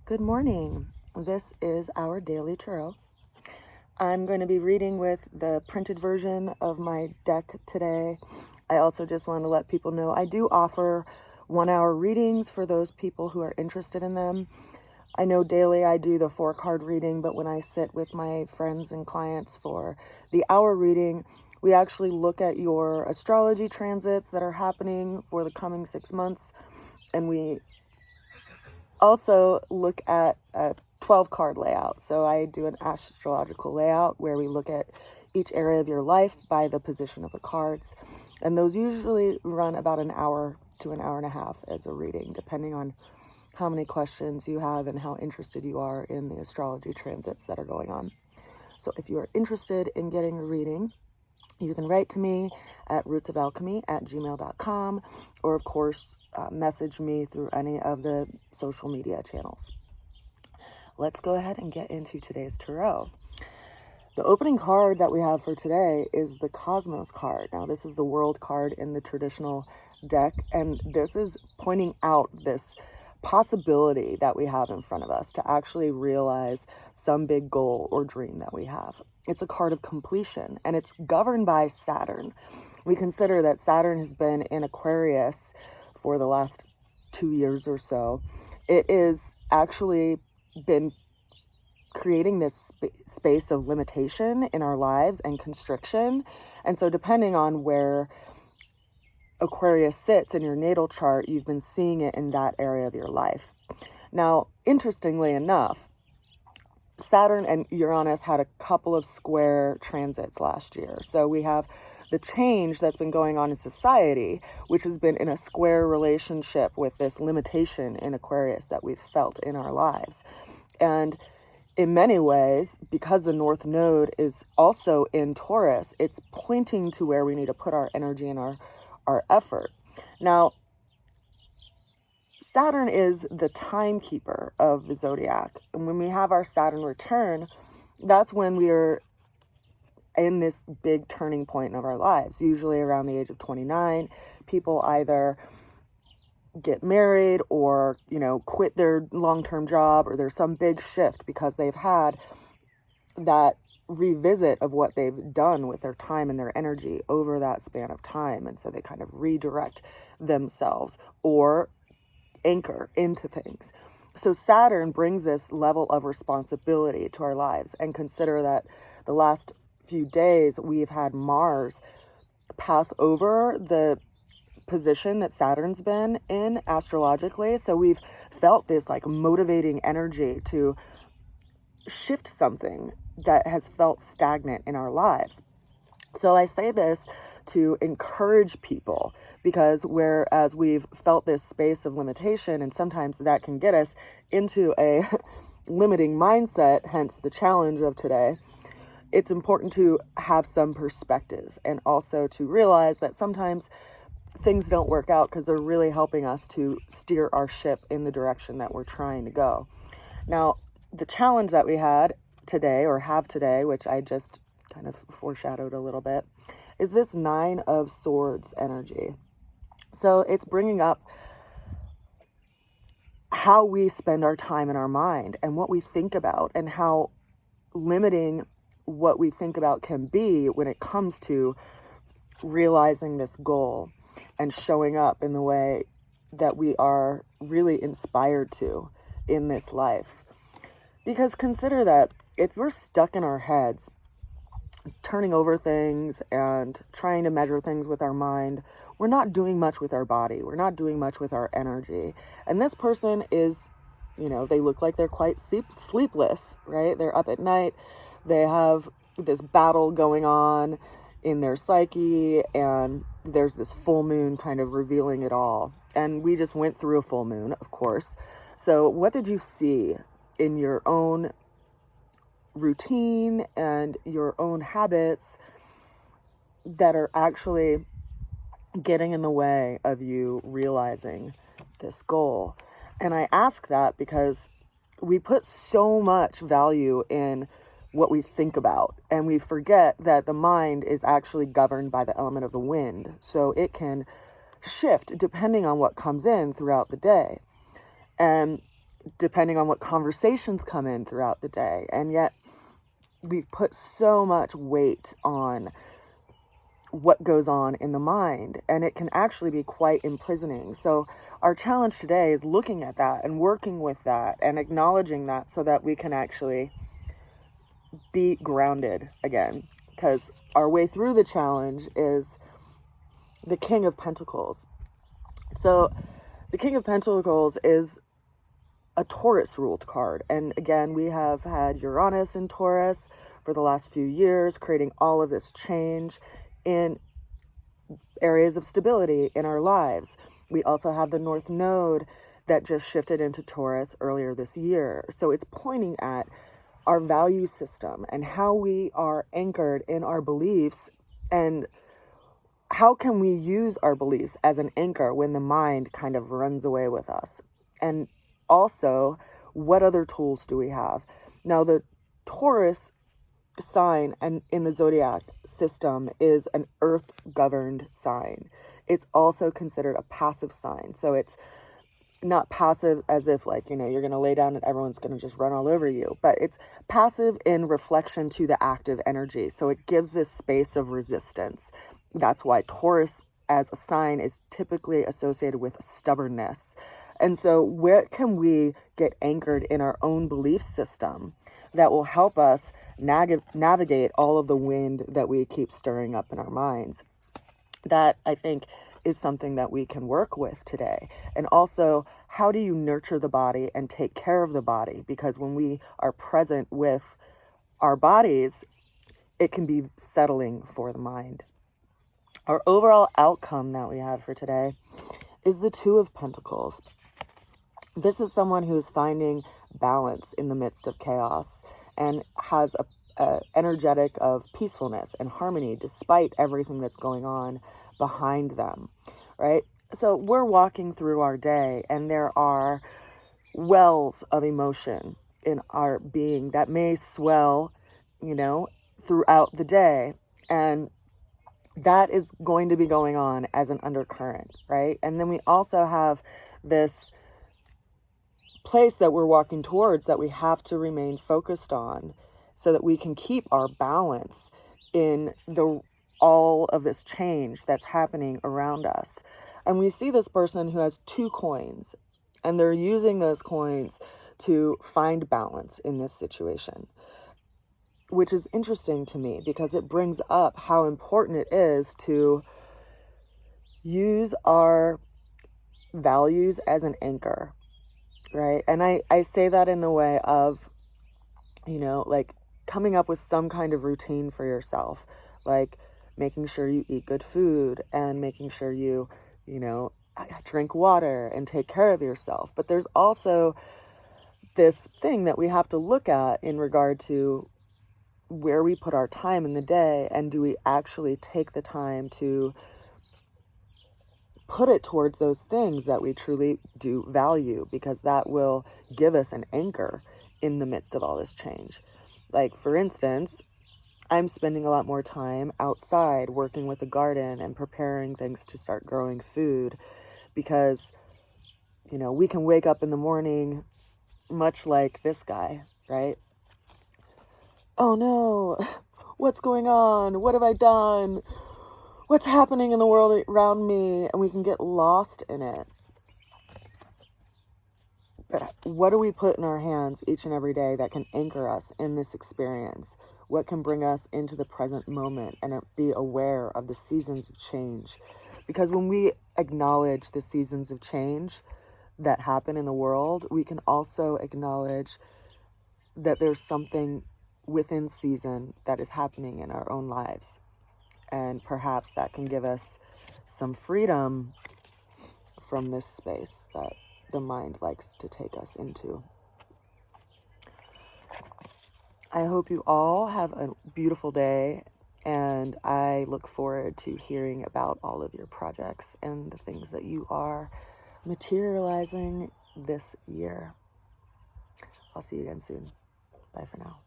Good morning. This is our daily tarot. I'm going to be reading with the printed version of my deck today. I also just want to let people know I do offer 1-hour readings for those people who are interested in them. I know daily I do the 4-card reading, but when I sit with my friends and clients for the hour reading, we actually look at your astrology transits that are happening for the coming 6 months, and we also look at a 12-card layout. So I do an astrological layout where we look at each area of your life by the position of the cards. And those usually run about an hour to an hour and a half as a reading, depending on how many questions you have and how interested you are in the astrology transits that are going on. So if you are interested in getting a reading, you can write to me at rootsofalchemy@gmail.com, or of course, message me through any of the social media channels. Let's go ahead and get into today's tarot. The opening card that we have for today is the Cosmos card. Now, this is the World card in the traditional deck, and this is pointing out this possibility that we have in front of us to actually realize some big goal or dream that we have. It's a card of completion, and it's governed by Saturn. We consider that Saturn has been in Aquarius for the last 2 years or so. It is actually been creating this space of limitation in our lives and constriction. And so depending on where Aquarius sits in your natal chart, you've been seeing it in that area of your life. Now, interestingly enough, Saturn and Uranus had a couple of square transits last year. So we have the change that's been going on in society, which has been in a square relationship with this limitation in Aquarius that we've felt in our lives. And in many ways, because the North Node is also in Taurus, it's pointing to where we need to put our energy and our effort. Now, Saturn is the timekeeper of the zodiac. And when we have our Saturn return, that's when we are in this big turning point of our lives. Usually around the age of 29, people either get married or, quit their long-term job, or there's some big shift because they've had that revisit of what they've done with their time and their energy over that span of time. And so they kind of redirect themselves or anchor into things. So Saturn brings this level of responsibility to our lives. And consider that the last few days we've had Mars pass over the position that Saturn's been in astrologically. So we've felt this like motivating energy to shift something that has felt stagnant in our lives. So I say this to encourage people, because whereas we've felt this space of limitation, and sometimes that can get us into a limiting mindset, hence the challenge of today, it's important to have some perspective and also to realize that sometimes things don't work out because they're really helping us to steer our ship in the direction that we're trying to go. Now, the challenge that we had today, or have today, which I just kind of foreshadowed a little bit, is this 9 of Swords energy. So it's bringing up how we spend our time in our mind and what we think about, and how limiting what we think about can be when it comes to realizing this goal and showing up in the way that we are really inspired to in this life. Because consider that if we're stuck in our heads, turning over things and trying to measure things with our mind, we're not doing much with our body. We're not doing much with our energy. And this person is, they look like they're quite sleepless, right? They're up at night. They have this battle going on in their psyche, and there's this full moon kind of revealing it all. And we just went through a full moon, of course. So what did you see in your own routine and your own habits that are actually getting in the way of you realizing this goal? And I ask that because we put so much value in what we think about, and we forget that the mind is actually governed by the element of the wind. So it can shift depending on what comes in throughout the day. And depending on what conversations come in throughout the day. And yet we've put so much weight on what goes on in the mind, and it can actually be quite imprisoning. So our challenge today is looking at that and working with that and acknowledging that so that we can actually be grounded again, because our way through the challenge is the King of Pentacles. So the King of Pentacles is a Taurus ruled card. And again, we have had Uranus in Taurus for the last few years, creating all of this change in areas of stability in our lives. We also have the North Node that just shifted into Taurus earlier this year. So it's pointing at our value system and how we are anchored in our beliefs, and how can we use our beliefs as an anchor when the mind kind of runs away with us. And also, what other tools do we have? Now, the Taurus sign and in the zodiac system is an earth governed sign. It's also considered a passive sign. So it's not passive as if like, you know, you're going to lay down and everyone's going to just run all over you, but it's passive in reflection to the active energy. So it gives this space of resistance. That's why Taurus as a sign is typically associated with stubbornness. And so where can we get anchored in our own belief system that will help us navigate all of the wind that we keep stirring up in our minds? That, I think, is something that we can work with today. And also, how do you nurture the body and take care of the body? Because when we are present with our bodies, it can be settling for the mind. Our overall outcome that we have for today is the Two of Pentacles. This is someone who's finding balance in the midst of chaos and has a energetic of peacefulness and harmony despite everything that's going on behind them, right? So we're walking through our day and there are wells of emotion in our being that may swell, you know, throughout the day. And that is going to be going on as an undercurrent, right? And then we also have this place that we're walking towards that we have to remain focused on so that we can keep our balance in all of this change that's happening around us. And we see this person who has 2 coins, and they're using those coins to find balance in this situation, which is interesting to me because it brings up how important it is to use our values as an anchor, right? And I say that in the way of, you know, like coming up with some kind of routine for yourself, like making sure you eat good food and making sure you know, drink water and take care of yourself. But there's also this thing that we have to look at in regard to where we put our time in the day, and do we actually take the time to put it towards those things that we truly do value, because that will give us an anchor in the midst of all this change. Like, for instance, I'm spending a lot more time outside working with the garden and preparing things to start growing food, because, you know, we can wake up in the morning much like this guy, right? Oh no, what's going on? What have I done? What's happening in the world around me? And we can get lost in it. But what do we put in our hands each and every day that can anchor us in this experience? What can bring us into the present moment and be aware of the seasons of change? Because when we acknowledge the seasons of change that happen in the world, we can also acknowledge that there's something within season that is happening in our own lives. And perhaps that can give us some freedom from this space that the mind likes to take us into. I hope you all have a beautiful day, and I look forward to hearing about all of your projects and the things that you are materializing this year. I'll see you again soon. Bye for now.